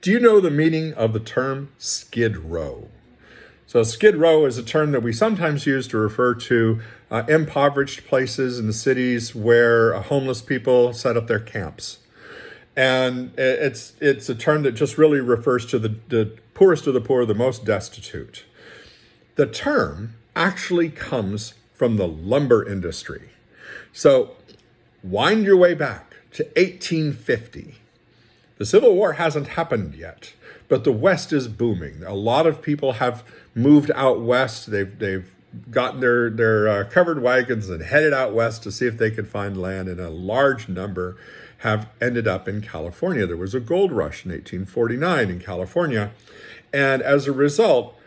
Do you know the meaning of the term skid row? So skid row is a term that we sometimes use to refer to impoverished places in the cities where homeless people set up their camps. And it's a term that just really refers to the poorest of the poor, the most destitute. The term actually comes from the lumber industry. So wind your way back to 1850. The Civil War hasn't happened yet, but the West is booming. A lot of people have moved out west. They've gotten their covered wagons and headed out west to see if they could find land, and a large number have ended up in California. There was a gold rush in 1849 in California, and as a result,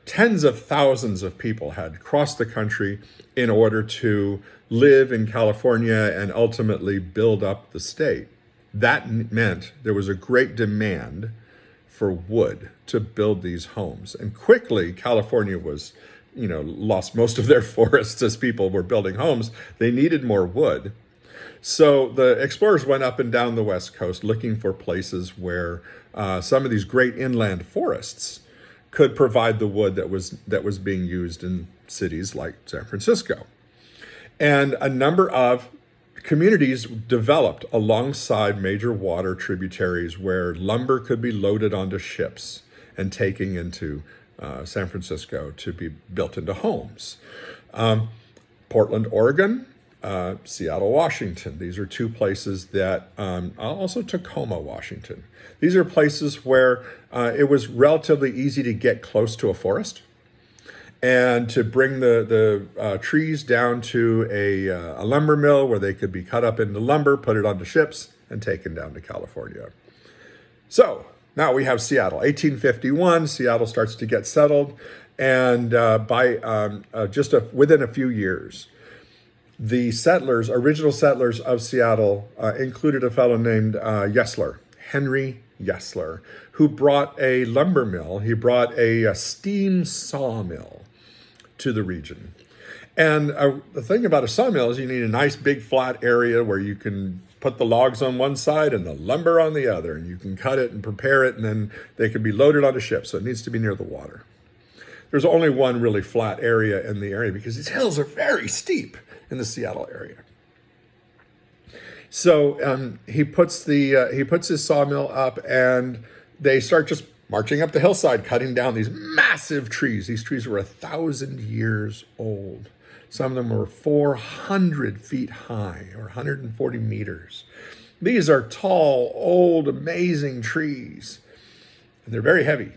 tens of thousands of people had crossed the country in order to live in California and ultimately build up the state. That meant there was a great demand for wood to build these homes. And quickly, California lost most of their forests as people were building homes. They needed more wood. So the explorers went up and down the West Coast looking for places where some of these great inland forests could provide the wood that was being used in cities like San Francisco. And a number of communities developed alongside major water tributaries where lumber could be loaded onto ships and taken into San Francisco to be built into homes. Portland, Oregon, Seattle, Washington. These are two places that, also Tacoma, Washington. These are places where it was relatively easy to get close to a forest and to bring the trees down to a lumber mill where they could be cut up into lumber, put it onto ships, and taken down to California. So now we have Seattle. 1851, Seattle starts to get settled, and within a few years, the original settlers of Seattle, included a fellow named Yesler, Henry Yesler, who brought a lumber mill. He brought a steam sawmill to the region. And the thing about a sawmill is you need a nice big flat area where you can put the logs on one side and the lumber on the other, and you can cut it and prepare it, and then they can be loaded onto ships. So it needs to be near the water. There's only one really flat area in the area because these hills are very steep in the Seattle area. So he puts his sawmill up, and they start just marching up the hillside, cutting down these massive trees. These trees were 1,000 years old. Some of them were 400 feet high, or 140 meters. These are tall, old, amazing trees, and they're very heavy.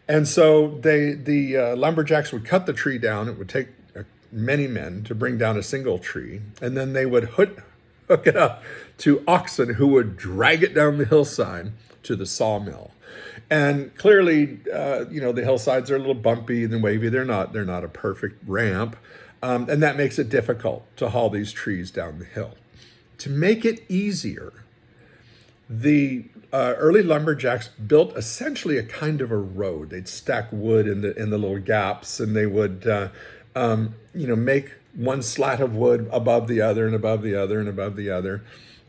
And so the lumberjacks would cut the tree down. It would take many men to bring down a single tree, and then they would hook it up to oxen who would drag it down the hillside to the sawmill. And clearly, the hillsides are a little bumpy and wavy. They're not a perfect ramp, and that makes it difficult to haul these trees down the hill. To make it easier, the early lumberjacks built essentially a kind of a road. They'd stack wood in the little gaps, and they would make one slat of wood above the other and above the other and above the other.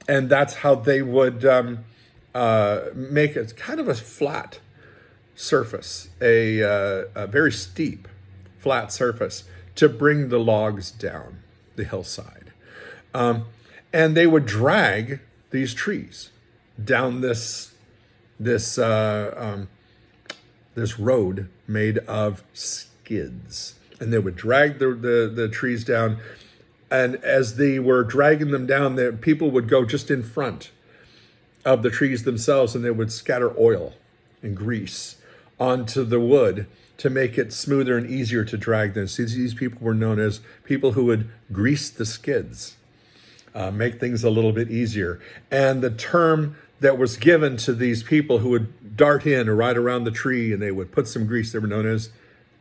And that's how they would make it kind of a flat surface, a very steep, flat surface to bring the logs down the hillside. And they would drag these trees down this road made of skids. And they would drag the trees down. And as they were dragging them down, people would go just in front of the trees themselves, and they would scatter oil and grease onto the wood to make it smoother and easier to drag them. See, these people were known as people who would grease the skids, make things a little bit easier. And the term that was given to these people who would dart in or ride around the tree and they would put some grease, they were known as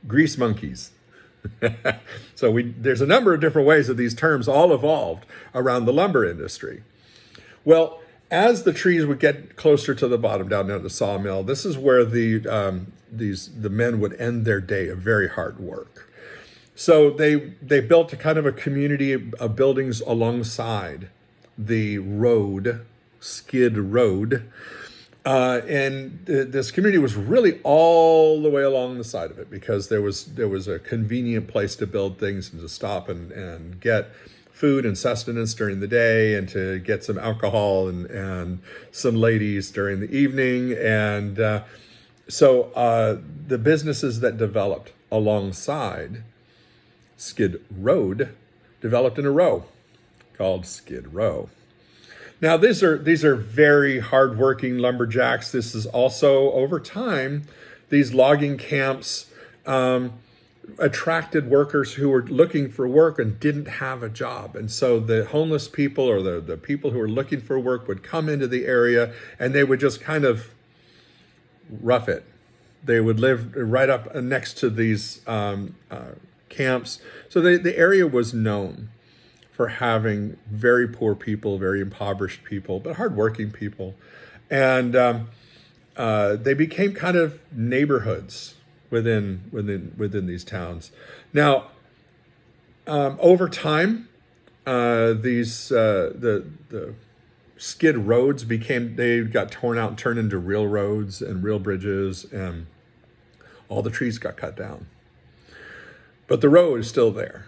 grease monkeys. So there's a number of different ways that these terms all evolved around the lumber industry. Well, as the trees would get closer to the bottom, down near the sawmill, this is where the men would end their day of very hard work. So they built a kind of a community of buildings alongside the road, skid road, This community was really all the way along the side of it because there was a convenient place to build things and to stop and get food and sustenance during the day and to get some alcohol and some ladies during the evening. And so the businesses that developed alongside Skid Road developed in a row called Skid Row. Now, these are very hardworking lumberjacks. This is also, over time, these logging camps attracted workers who were looking for work and didn't have a job. And so the homeless people or the people who were looking for work would come into the area and they would just kind of rough it. They would live right up next to these camps. So the area was known for having very poor people, very impoverished people, but hardworking people. And they became kind of neighborhoods within these towns. Now, over time, the skid roads they got torn out and turned into real roads and real bridges, and all the trees got cut down. But the road is still there,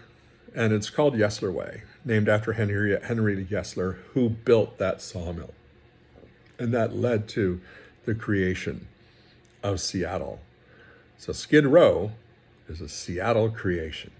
and it's called Yesler Way, named after Henry Yesler, who built that sawmill. And that led to the creation of Seattle. So Skid Row is a Seattle creation.